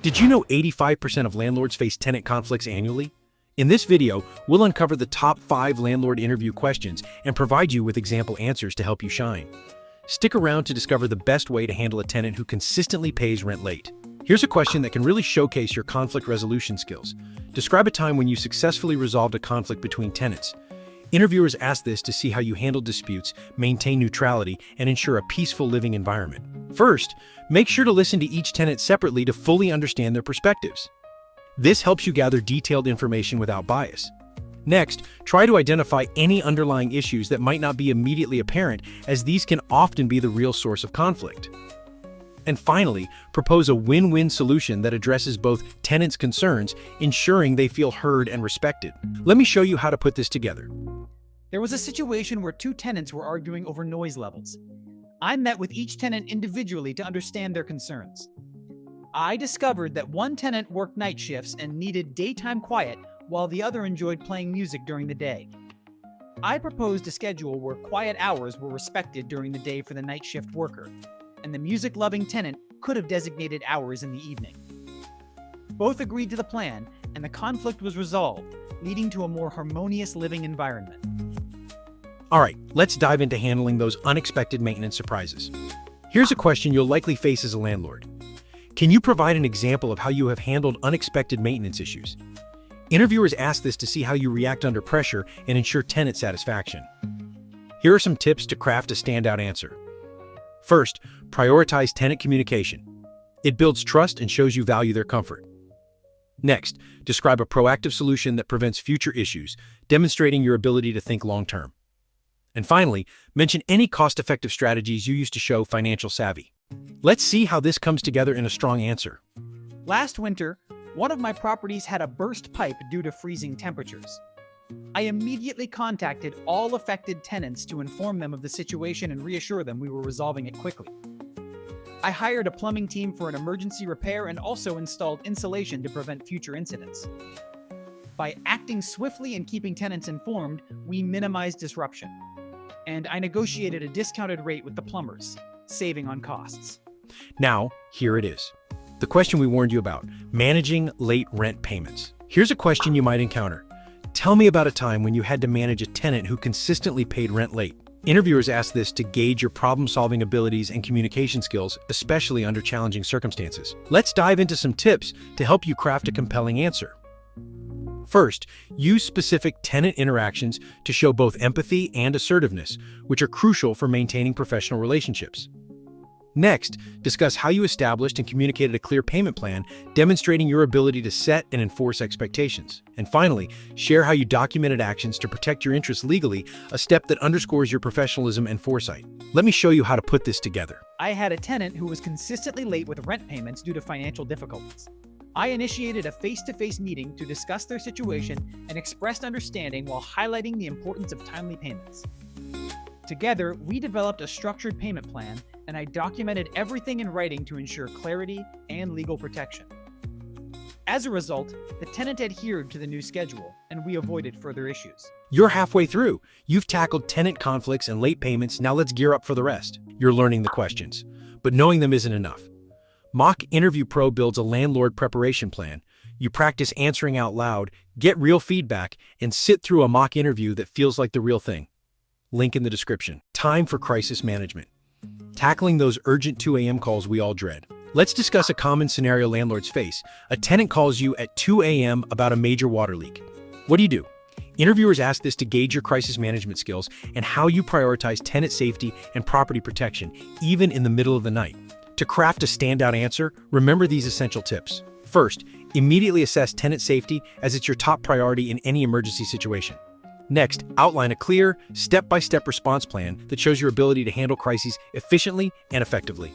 Did you know 85% of landlords face tenant conflicts annually? In this video, we'll uncover the top 5 landlord interview questions and provide you with example answers to help you shine. Stick around to discover the best way to handle a tenant who consistently pays rent late. Here's a question that can really showcase your conflict resolution skills. Describe a time when you successfully resolved a conflict between tenants. Interviewers ask this to see how you handle disputes, maintain neutrality, and ensure a peaceful living environment. First, make sure to listen to each tenant separately to fully understand their perspectives. This helps you gather detailed information without bias. Next, try to identify any underlying issues that might not be immediately apparent, as these can often be the real source of conflict. And finally, propose a win-win solution that addresses both tenants' concerns, ensuring they feel heard and respected. Let me show you how to put this together. There was a situation where 2 tenants were arguing over noise levels. I met with each tenant individually to understand their concerns. I discovered that one tenant worked night shifts and needed daytime quiet, while the other enjoyed playing music during the day. I proposed a schedule where quiet hours were respected during the day for the night shift worker, and the music-loving tenant could have designated hours in the evening. Both agreed to the plan, and the conflict was resolved, leading to a more harmonious living environment. All right, let's dive into handling those unexpected maintenance surprises. Here's a question you'll likely face as a landlord. Can you provide an example of how you have handled unexpected maintenance issues? Interviewers ask this to see how you react under pressure and ensure tenant satisfaction. Here are some tips to craft a standout answer. First, prioritize tenant communication. It builds trust and shows you value their comfort. Next, describe a proactive solution that prevents future issues, demonstrating your ability to think long-term. And finally, mention any cost-effective strategies you use to show financial savvy. Let's see how this comes together in a strong answer. Last winter, one of my properties had a burst pipe due to freezing temperatures. I immediately contacted all affected tenants to inform them of the situation and reassure them we were resolving it quickly. I hired a plumbing team for an emergency repair and also installed insulation to prevent future incidents. By acting swiftly and keeping tenants informed, we minimized disruption. And I negotiated a discounted rate with the plumbers, saving on costs. Now, here it is. The question we warned you about, managing late rent payments. Here's a question you might encounter. Tell me about a time when you had to manage a tenant who consistently paid rent late. Interviewers ask this to gauge your problem-solving abilities and communication skills, especially under challenging circumstances. Let's dive into some tips to help you craft a compelling answer. First, use specific tenant interactions to show both empathy and assertiveness, which are crucial for maintaining professional relationships. Next, discuss how you established and communicated a clear payment plan, demonstrating your ability to set and enforce expectations. And finally, share how you documented actions to protect your interests legally, a step that underscores your professionalism and foresight. Let me show you how to put this together. I had a tenant who was consistently late with rent payments due to financial difficulties. I initiated a face-to-face meeting to discuss their situation and expressed understanding while highlighting the importance of timely payments. Together, we developed a structured payment plan, and I documented everything in writing to ensure clarity and legal protection. As a result, the tenant adhered to the new schedule, and we avoided further issues. You're halfway through. You've tackled tenant conflicts and late payments, now let's gear up for the rest. You're learning the questions, but knowing them isn't enough. Mock Interview Pro builds a landlord preparation plan. You practice answering out loud, get real feedback, and sit through a mock interview that feels like the real thing. Link in the description. Time for crisis management. Tackling those urgent 2 a.m. calls we all dread. Let's discuss a common scenario landlords face. A tenant calls you at 2 a.m. about a major water leak. What do? Interviewers ask this to gauge your crisis management skills and how you prioritize tenant safety and property protection, even in the middle of the night. To craft a standout answer, remember these essential tips. First, immediately assess tenant safety, as it's your top priority in any emergency situation. Next, outline a clear, step-by-step response plan that shows your ability to handle crises efficiently and effectively.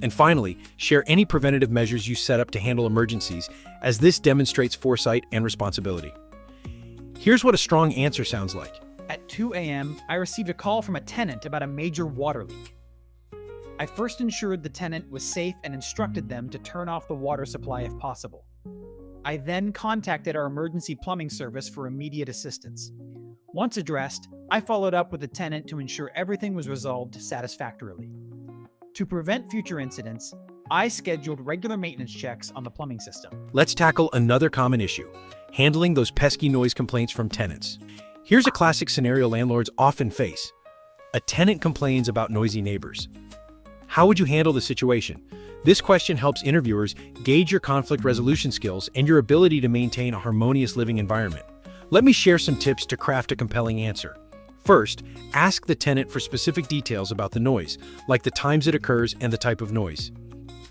And finally, share any preventative measures you set up to handle emergencies, as this demonstrates foresight and responsibility. Here's what a strong answer sounds like. At 2 a.m., I received a call from a tenant about a major water leak. I first ensured the tenant was safe and instructed them to turn off the water supply if possible. I then contacted our emergency plumbing service for immediate assistance. Once addressed, I followed up with the tenant to ensure everything was resolved satisfactorily. To prevent future incidents, I scheduled regular maintenance checks on the plumbing system. Let's tackle another common issue: handling those pesky noise complaints from tenants. Here's a classic scenario landlords often face. A tenant complains about noisy neighbors. How would you handle the situation? This question helps interviewers gauge your conflict resolution skills and your ability to maintain a harmonious living environment. Let me share some tips to craft a compelling answer. First, ask the tenant for specific details about the noise, like the times it occurs and the type of noise.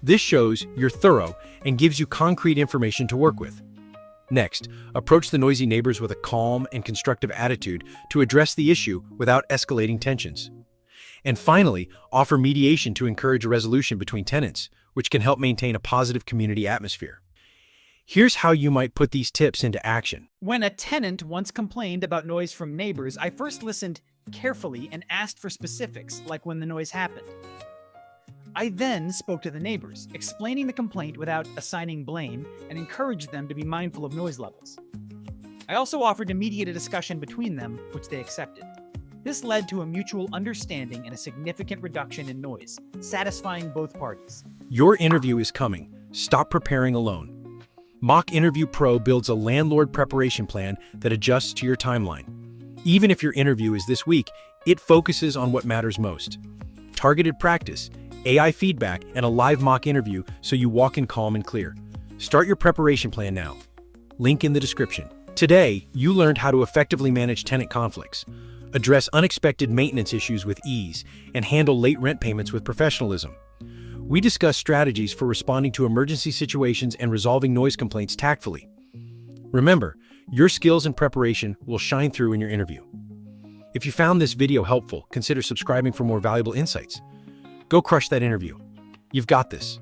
This shows you're thorough and gives you concrete information to work with. Next, approach the noisy neighbors with a calm and constructive attitude to address the issue without escalating tensions. And finally, offer mediation to encourage a resolution between tenants, which can help maintain a positive community atmosphere. Here's how you might put these tips into action. When a tenant once complained about noise from neighbors, I first listened carefully and asked for specifics, like when the noise happened. I then spoke to the neighbors, explaining the complaint without assigning blame, and encouraged them to be mindful of noise levels. I also offered to mediate a discussion between them, which they accepted. This led to a mutual understanding and a significant reduction in noise, satisfying both parties. Your interview is coming. Stop preparing alone. Mock Interview Pro builds a landlord preparation plan that adjusts to your timeline. Even if your interview is this week, it focuses on what matters most: targeted practice, AI feedback, and a live mock interview so you walk in calm and clear. Start your preparation plan now. Link in the description. Today, you learned how to effectively manage tenant conflicts, address unexpected maintenance issues with ease, and handle late rent payments with professionalism. We discussed strategies for responding to emergency situations and resolving noise complaints tactfully. Remember, your skills and preparation will shine through in your interview. If you found this video helpful, consider subscribing for more valuable insights. Go crush that interview. You've got this.